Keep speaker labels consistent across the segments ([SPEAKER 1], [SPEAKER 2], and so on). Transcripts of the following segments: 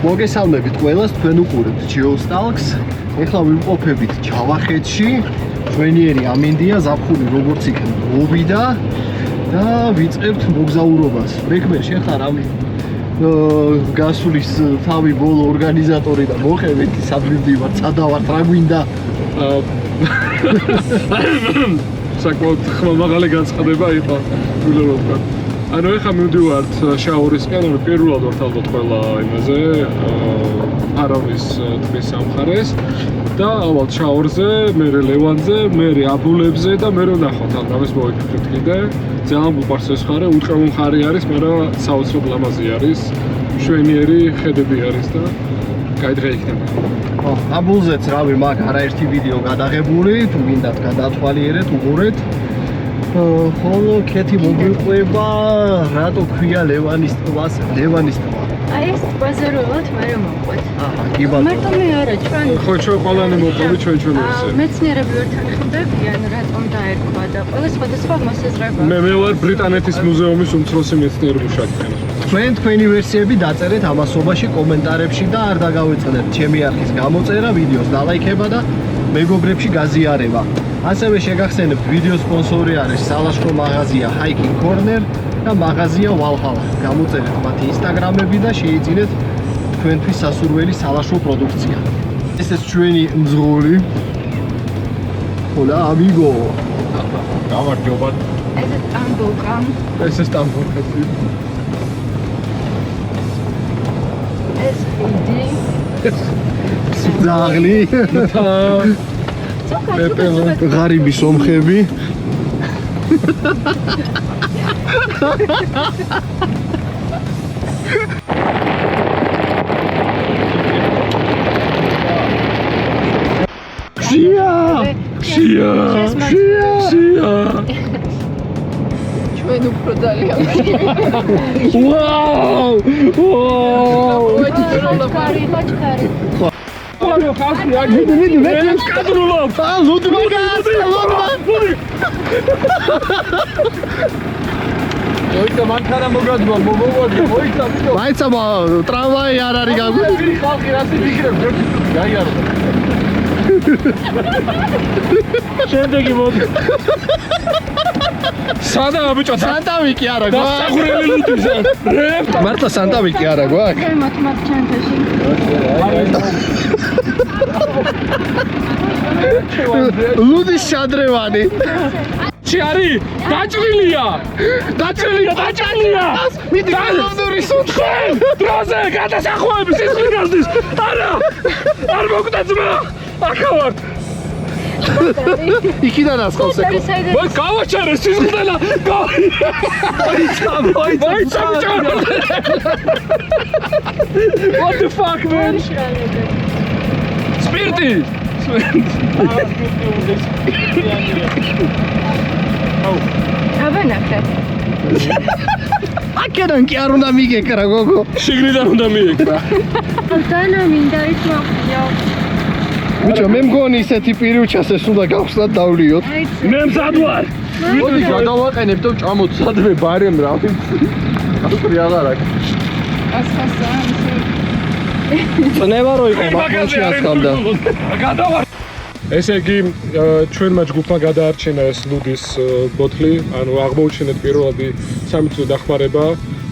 [SPEAKER 1] მოგესალმებით ყველას, თქვენ უყურებთ Geostalks. ეხლა ვიმყოფებით ჯავახეთში. ჩვენიერი ამინდია, ზაფხული როგორც იქნება მოვიდა და ვიწყებთ მოგზაურობას. მექმე შეხარ ამი გასulis თავი ბოლო ორგანიზატორი და მოყევით სადმი ვდივართ, სადავართ, რა გვინდა?
[SPEAKER 2] საკმაოდ ხმამაღალი განცხადება იყო, გულო ვთქვა. ანუ ეხლა მივდივართ შაურისკენ, პირველად ვართ ალბათ ყველა იმაზე, არავის ტბის სამხარეს და ალბათ შაურზე, მე ლევანზე, მე აბულებზე და მე ვნახავთ ამ გამის მოვიფიქრეთ კიდე. ძალიან უყვარს ეს ხარე, უტყეო მხარე არის, მაგრამ საოცრად ლამაზი არის, მშვენიერი ხედები არის და გაიდღე იქნება.
[SPEAKER 1] აბულზეც რავი მაგ არაერთი ვიდეო გადაღებული, თუ გინდათ გადაათვალიერეთ, უყურეთ. ხოლო ქეთი მოგვიყვება, რატო ქვია ლევანის ტბას, ლევანის ტბა.
[SPEAKER 3] აი ეს ტბაზე რო ვარ, მაგრამ მოყვეთ.
[SPEAKER 1] აჰა, კი ბატონო.
[SPEAKER 3] მარტო მე არა, ჩვენ
[SPEAKER 2] ხო, ჩვენ ყველანი მოყვებით ჩვენ ესე.
[SPEAKER 3] მეცნიერები ვართ ხდებიან, რატომ დაერქვა და ყველა სხვადასხვა მოსაზრება.
[SPEAKER 2] მე ვარ ბრიტანეთის მუზეუმის უმცროსი მეცნიერი მუშაკი.
[SPEAKER 1] თქვენი ვერსიები დაწერეთ ამასობაში კომენტარებში და არ დაგავიწყდეთ ჩემი არხის გამოწერა, ვიდეოს დალაიქება და მეგობრებში გაზიარება. ასევე შეგახსენებთ ვიდეოს სპონსორი არის სალაშქრო მაღაზია Hiking Corner და მაღაზია Valhalla. გამოწერეთ მათი ინსტაგრამები და შეიძინეთ თქვენთვის სასურველი სალაშქრო პროდუქცია. ესეც ჩვენი მძღოლი. Hola amigo.
[SPEAKER 2] გამარჯობა.
[SPEAKER 3] ეს სტამბოლკა.
[SPEAKER 2] ეს სტამბოლკა.
[SPEAKER 3] ეს იდი.
[SPEAKER 1] ზაღლი. ღარიბი სომხები. Xia.
[SPEAKER 3] ჩვენ უფრო ძალიან.
[SPEAKER 1] Wow!
[SPEAKER 3] ხოჭკარი.
[SPEAKER 2] ანუ ხალხი
[SPEAKER 1] მე
[SPEAKER 2] კადრულობ. ოიცა მანქანა მოგადვა, ოიცა ვიდეო.
[SPEAKER 1] მაიცა ტრამვაი არ არის გაგვი.
[SPEAKER 2] ხალხი რასი ფიქრებს, გაიარო. შემდეგი მოდი. სადაა ბიჭო?
[SPEAKER 1] სანტავიკი არა გვაქვს.
[SPEAKER 2] დასახურელი ლუდიზე.
[SPEAKER 1] მართლა სანტავიკი არა გვაქვს.
[SPEAKER 3] მათ ჩანთაში.
[SPEAKER 1] ლუდის შადრევანი.
[SPEAKER 2] ჩი არის? დაჭრილია.
[SPEAKER 1] მიდი გალავდური
[SPEAKER 2] სუნთხენ. დროზე გადასახოების სისხლი გასდის. არა! არ მოკვდა ძმა. ახლა ვარ.
[SPEAKER 1] იქიდან ასხავს ეკო.
[SPEAKER 2] მოი გავაჩერე სიზღდელა. მოიცა. What the fuck man? სპირტი.
[SPEAKER 3] აბანახე.
[SPEAKER 1] აკედან კი არ უნდა მიგეკრა გოგო.
[SPEAKER 2] შიგნიდან უნდა მიეკრა.
[SPEAKER 3] დანა მინდა ის მოხდიო.
[SPEAKER 1] ბიჭო მე მგონი ისეთი პირუჩას ეს უნდა გავხსნათ დავლიოთ.
[SPEAKER 2] მე მზად ვარ.
[SPEAKER 1] მოდი გადავაყენებ და ვჭამოთ სადმე ბარემ რა ვიცი. ასური აღარ აქვს.
[SPEAKER 3] ასხასა.
[SPEAKER 1] წნევა რო იყო მაგაში ასხამდა.
[SPEAKER 2] გადავარ. ესე იგი ჩვენმა ჯგუფმა გადაარჩინა ეს ლუდის ბოთლი, ანუ აღმოუჩინეთ პირველადი 3 წუთი დახმარება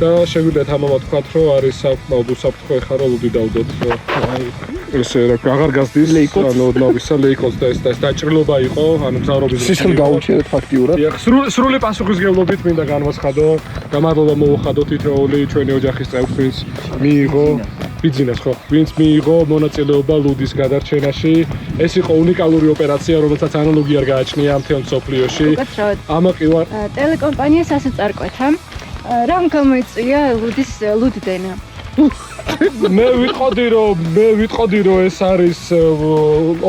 [SPEAKER 2] და შეგვიძლიათ ამამა თქვათ, რომ არის საკმაოდ უსაფრთხო ეხლა რომ ლუდი დავდოთ. ესე რა აღარ გასდის, ანუ ოდნავისა ლეიკოს და ეს დაჭრილობა იყო, ანუ მგზავრობის
[SPEAKER 1] სისხლი გაუჩერეთ ფაქტიურად.
[SPEAKER 2] სრული პასუხისგებლობით მინდა განვაცხადო და მადლობა მოუხადო თითოეული ჩვენი ოჯახის წევრს, ვინც მიიღო ბიძინას ხო, ვინც მიიღო მონაწილეობა ლუდის გადარჩენაში. ეს იყო უნიკალური ოპერაცია, რომელსაც ანალოგი არ გააჩნია მთელ მსოფლიოში. ამაყი ვარ
[SPEAKER 3] ტელეკომპანიას ასე წარკვეთა. რამ გამოიწვია ლუდდენა?
[SPEAKER 2] მე ვიტყოდი რომ ეს არის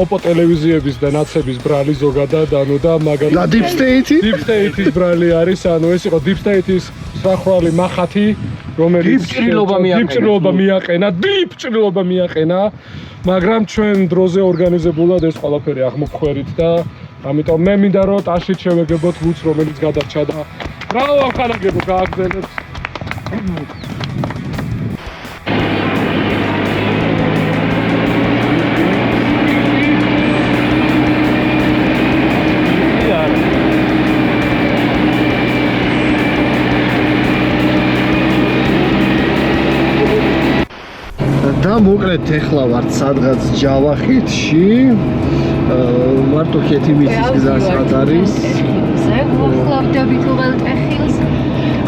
[SPEAKER 2] ოპო ტელევიზიების და ნაცების ბრალი ზოგადად, ანუ და მაგალითად
[SPEAKER 1] Deep
[SPEAKER 2] State-ის ბრალი არის, ანუ ეს იყო Deep State-ის სახვალი მახათი, რომელიც ჭრილობა მიაყენა, მაგრამ ჩვენ დროზე ორგანიზებულად ეს ყველაფერი აღმოფხვერით და ამიტომ მე მინდა რომ ტაშით შევეგებოთ ლუდს, რომელიც გადარჩა და ბრავო ახალაგებო გააგზავნეთ.
[SPEAKER 1] და მოკლედ ეხლა ვართ სადღაც ჯავახეთში. მარტო ხეთი მიწის გზა სად არის?
[SPEAKER 3] ახლავდებით უღელტეხილს.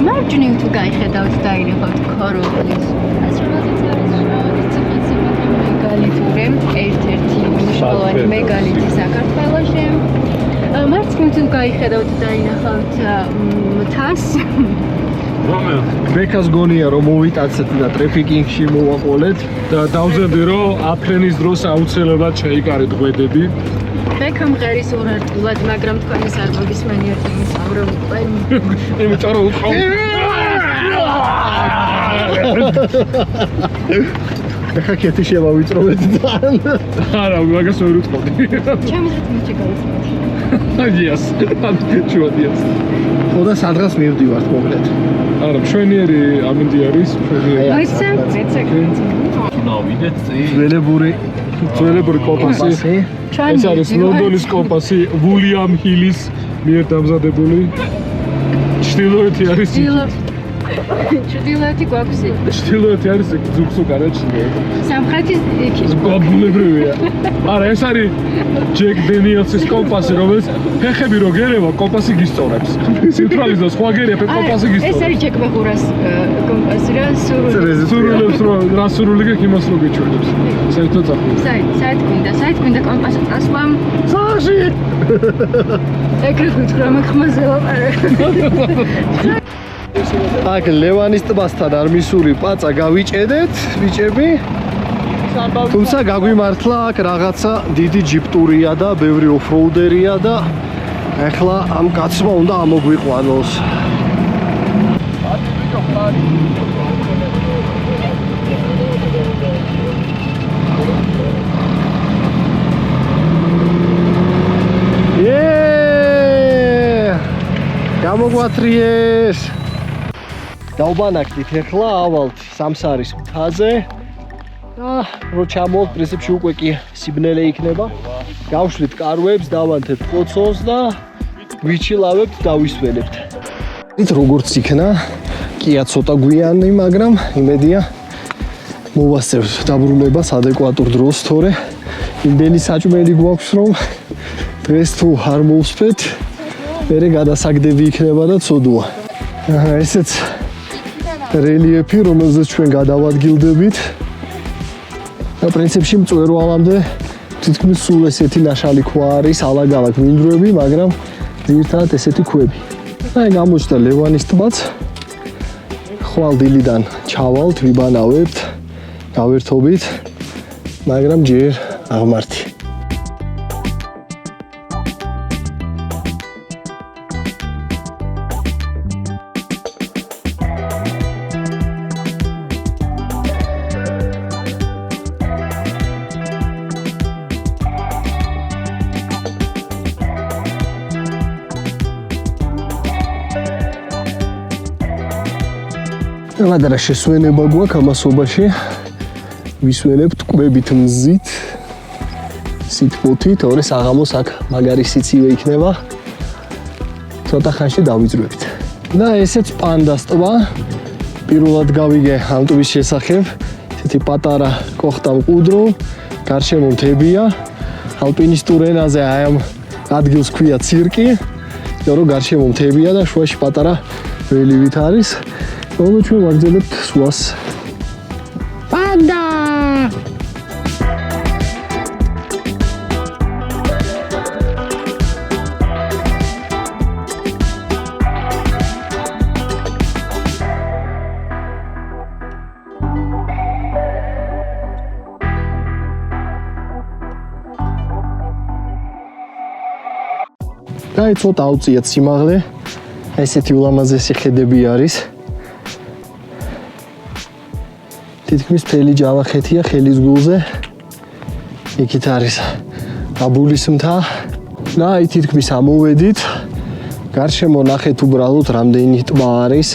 [SPEAKER 3] მარჯვნივ თუ გაიხედავთ დაინახავთ ქოროღლის. ასრულებიც არის ციხე-ციხე მეგალითური, ერთ-ერთი მნიშვნელოვანი მეგალითი საქართველოში. მარცხნივ თუ გაიხედავთ დაინახავთ მთას.
[SPEAKER 1] ბეკას გონია რომ მოვიტაცეთ და ტრეფიკინგში მოვაყოლეთ
[SPEAKER 2] და დავზენდი რომ აფრენის დროს აუცილებლად შეიკარეთ ღვედები.
[SPEAKER 3] ბეკამ ღერის ურარტულად, მაგრამ თქვენ ეს არ მოგისმენიათ იმის ამრომ უკვე.
[SPEAKER 2] იმიტომ რომ უყო.
[SPEAKER 1] ეხა ხეთი შევავიწროვეთ ძალიან.
[SPEAKER 2] არა, მაგას ვერ უწყობდი.
[SPEAKER 3] ჩემი დღით მიჩი გავიწევთ.
[SPEAKER 2] Yes. ჩუადიას.
[SPEAKER 1] ხოდა სადღაც მივდივართ მოკლედ.
[SPEAKER 2] არა, მშვენიერი ამინდი არის, მშვენიერი.
[SPEAKER 3] მოიცე, მეცე.
[SPEAKER 4] ნავიდეთ წინ.
[SPEAKER 2] ძველებური კომპასი. ეს არის ლონდონის კომპასი, ვულიამ ჰილის მიერ დამზადებული. ჩtildeოეთი არის.
[SPEAKER 3] ჩtildeოეთი გვაქვს.
[SPEAKER 2] ჩtildeოეთი არის ზუგსუკარა ჩtildeოეთი.
[SPEAKER 3] სამხრეთის იქი.
[SPEAKER 2] გაბულებრივია. არა, ეს არის ჯეკ დენიელსის კომპასი, რომელიც ფეხები რო გერევა, კომპასი გისწორებს. სივრცელის და სხვა გერია, კომპასი
[SPEAKER 3] ეს
[SPEAKER 2] გისწორებს.
[SPEAKER 3] არის ჯეკ ბეღურას კომპასი რა სურვილი.
[SPEAKER 2] სურვილებს რა სურვილი გაქვს იმას რო გიჩვენებს. საერთოდ ახლა.
[SPEAKER 3] საით გვინდა კომპასი წასვლა.
[SPEAKER 1] საში.
[SPEAKER 3] ეგრე გითხრა მაგ ხმაზე ვაყარე.
[SPEAKER 1] აქ ლევანის ტბასთან არ მისული პაცა გავიჭედეთ, ბიჭები. თუმცა გაგვიმართლა აქ რაღაცა დიდი ჯიპტურია და ბევრი ოფროუდერია და ახლა ამ კაცმა უნდა ამოგვიყვანოს. გამოგვათრიეს. დავბანაკდით ახლა ავალთ სამსარის მთაზე. და რო ჩამოვთ პრინციპში უკვე კი სიბნელე იქნება. გავშვით კარვებს, დავანთებთ ყოცოს და ვიჩილავებთ და ვისვენებთ. ით როგორც იქნა, კია ცოტა გვიანი, მაგრამ იმედია მოვასწრებთ დაბრუნებას ადეკვატურ დროს, თორე იმდენი საჭმელი გვაქვს, რომ დღეს თუ არ მოვსვეთ, მერე გადასაგდები იქნება და ცოდვა. ესეც რელიეფი, რომელზეც ჩვენ გადავადგილდებით. და პრინციპში მწვერვალამდე თითქმის სულ ესეთი ნაშალი ქვა არის, ალაგ-ალაგ მინდვრები, მაგრამ ძირითადად ესეთი ქვები. აი გამოჩნდა ლევანის ტბაც. ხვალ დილიდან ჩავალთ, ვიბანავებთ, გავერთობით, მაგრამ ჯერ აღმართი. რადგან შესვენება გვაქვს ამასობაში ვისვენებთ კვებით მზით სიტყოთით ორე საღამოს აქ მაგარი სიცივე იქნება ცოტა ხანში დავიძრვებთ და ესეც პანდას ტბა პირველად გავიგე ამ ტბის შესახებ ესეთი პატარა კოხტა მყუდრო გარშემო მთებია ალპინისტურ ენაზე აი ამ ადგილს ქვია ცირკი რომ გარშემო მთებია და შუაში პატარა ველივით არის Όλο ჩვენ ვაგრძელებთ სვას. პანდა! აი ცოტა აუწიეთ სიმაღლე. ესეთი ულამაზესი ხედები არის. თითქმის მთელი ჯავახეთია ხელის გულზე. იქით არის აბულის მთა. და აი თითქმის ამოვედით. გარშემო ნახეთ უბრალოდ რამდენი ტბა არის.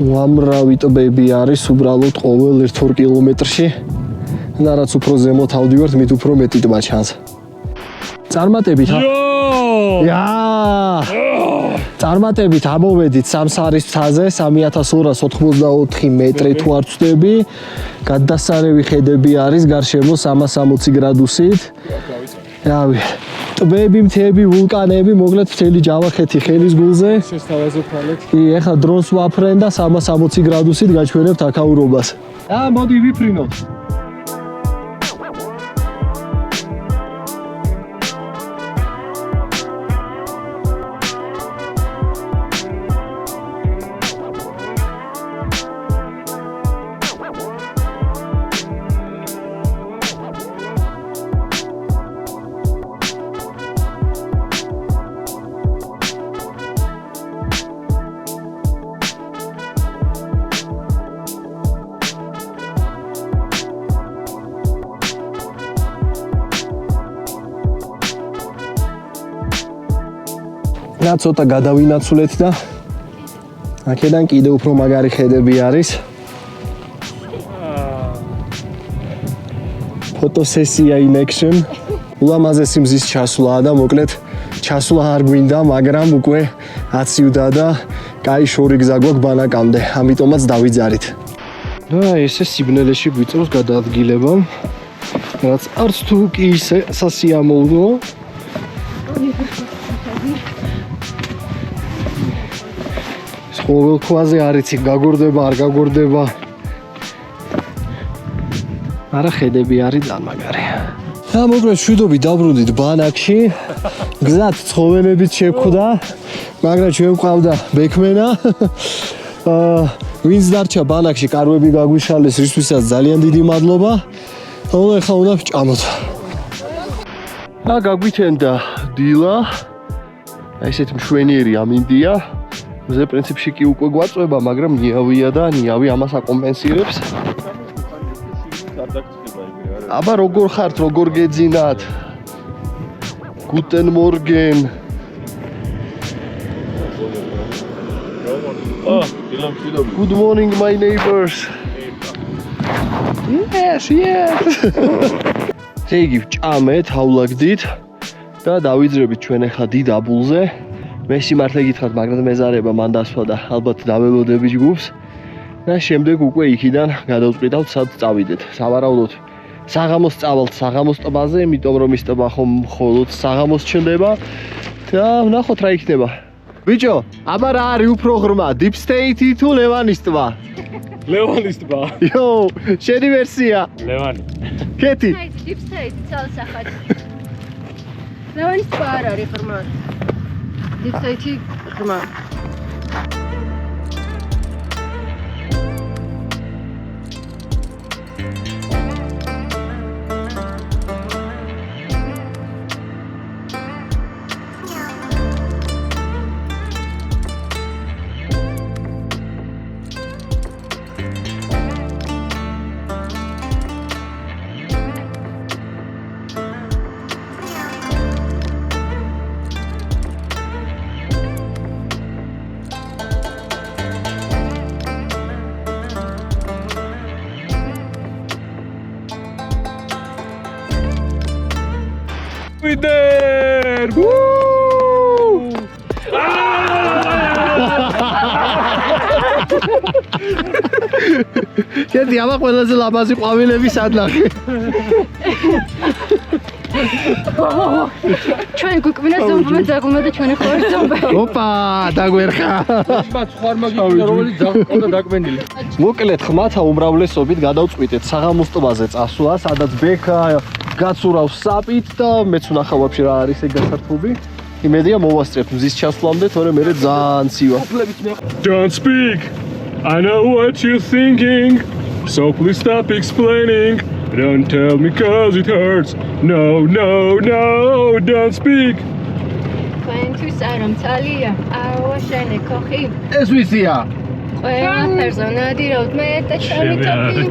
[SPEAKER 1] უამრავი ტბები არის უბრალოდ ყოველ 1-2 კილომეტრში. და რაც უფრო ზემოთ ავდივართ, მით უფრო მეტი ტბა ჩანს. წარმატებით.
[SPEAKER 2] Yo!
[SPEAKER 1] Ja! წარმატებით ამოვედით სამსარის მთაზე 3284 მეტრი თუ არ ვწდები. გადასარევი ხედები არის გარშემო 360 გრადუსით. რავი. ტბები, მთები, ვულკანები, მოკლედ მთელი ჯავახეთი ხელის გულზე.
[SPEAKER 2] შესთავაზებ ხალხს.
[SPEAKER 1] კი, ეხლა დრონს ვაფრენ და 360 გრადუსით გაჩვენებთ აქაურობას. მოდი ვიფრინოთ. და ცოტა გადავინაცვლეთ და აქედან კიდე უფრო მაგარი ხედები არის. ფოტოსესია in action. ულამაზესი მზის ჩასვლაა და მოკლედ ჩასვლა არ გვინდა, მაგრამ უკვე აციუდა და კაი შორი გზა გვაქვს ბანაკამდე. ამიტომაც დავიძარით. და ესე სიბნელეში გვიწევს გადაადგილება. რაც არც თუ კი ისე სასიამოვნოა. ყოველ ქვაზე არ იცი გაგორდება არ გაგორდება. არა ხედები არის დამაგარი. და მოკლედ შვიდობით დაბრუნდით ბანაკში. გზად ცხოველებით შეგვხვდა, მაგრამ ჩვენ გვყავდა ბექმენა. ვინც დარჩა ბანაკში, კარვები გაგვიშალეს, რისთვისაც ძალიან დიდი მადლობა. ეხლა უნდა ვჭამოთ. და გაგვითენდა დილა. ესეთი მშვენიერი ამინდია. მზე პრინციპში კი უკვე გვაწვება, მაგრამ ნიავია და ნიავი ამას აკომპენსირებს. აბა როგორ ხართ, როგორ გეძინათ? Guten Morgen. Good morning my neighbors. Yes. ზეგი ვჭამეთ, ავლაგდით და დავიძრებით ჩვენ ახლა დიდ აბულზე. მე სიმართლე გითხრათ, მაგრამ მეზარება მან დასვა და ალბათ დაველოდები ჯგუფს და შემდეგ უკვე იქიდან გადავწყვიტავთ სად წავიდეთ. სავარაუდოდ საღამოს წავალთ საღამოს ტბაზე, იმიტომ რომ ის ტბა ხომ მხოლოდ საღამოს ჩნდება და ვნახოთ რა იქნება. ბიჭო, აბა რა არის უფრო ღრმა, Deep State თუ ლევანის ტბა?
[SPEAKER 2] ლევანის ტბა.
[SPEAKER 1] იო, შენი ვერსია.
[SPEAKER 2] ლევანი.
[SPEAKER 1] კეთი.
[SPEAKER 3] Deep State ცალსახად. ლევანის ტბა არ არის ღრმა. Deep State ღრმა.
[SPEAKER 2] There!
[SPEAKER 1] კეთი, აბა ყველაზე ლამაზი ყვავილები სადნახე.
[SPEAKER 3] ჩვენ გვიკვინა ზომბმა დაგუნა და ჩვენი ხო არის ზომბა.
[SPEAKER 1] ოპა, დაგვერხა.
[SPEAKER 2] ბაც ხარ მაგის რომელიც დაყავდა დაკვენილი.
[SPEAKER 1] მოკლედ ხმათა უმრავლესობით გადავწყვიტეთ საღამოს ტბაზე წასვლა, სადაც ბექა გაცურავს საპით და მეც ვნახავ ვაფშე რა არის ეგ გასართობი. იმედია მოვასწრებთ მზის ჩასვლამდე, თორემ მე ძალიან ცივა.
[SPEAKER 2] Don't speak. I know what you're thinking. So please stop explaining. Don't tell me cause it hurts. No, don't speak.
[SPEAKER 3] ჩვენთვის არა მცალია, აუაშენე ქოხი.
[SPEAKER 1] ეს ვისია?
[SPEAKER 3] ყველა პერსონადი რომ მე და ჩემი თოფი.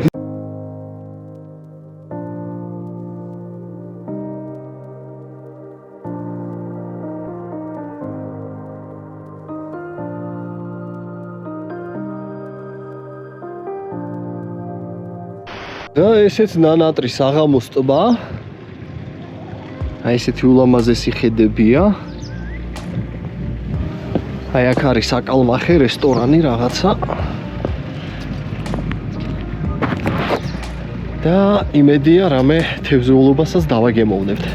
[SPEAKER 1] და ესეც ნანატრი საღამოს ტბა. აი ესეთი ულამაზესი ხედებია. აი აქ არის საკალმახე რესტორანი რაღაცა. და იმედია რამე თევზეულობასაც დავაგემოვნებთ.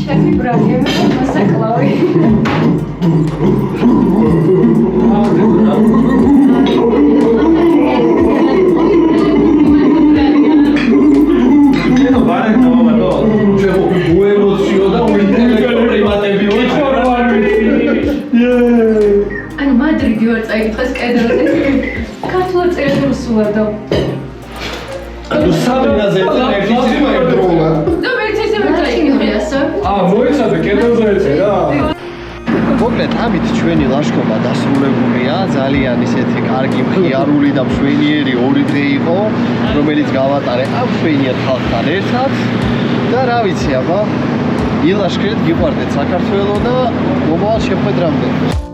[SPEAKER 3] ჩემი ბრაგები მასაკლავი. Ani Madridi var წაიკითხეს კედელზე. ქართულად წერილ რუსულად.
[SPEAKER 1] Sabrina's
[SPEAKER 3] და მეც ისევე წაიკითხეს.
[SPEAKER 2] მოიცადე კედელზე ეწერა.
[SPEAKER 1] მოკლედ ამით ჩვენი ლაშქრობა დასრულებულია. ძალიან ისეთი კარგი მხიარული და მშვენიერი ორი დღე იყო, რომელიც გავატარე ამ მშვენიერ ხალხთან ერთად. და რა ვიცი, აბა, ილაშქრეთ, გიყვარდეთ საქართველო და მომავალ შეხვედრამდე.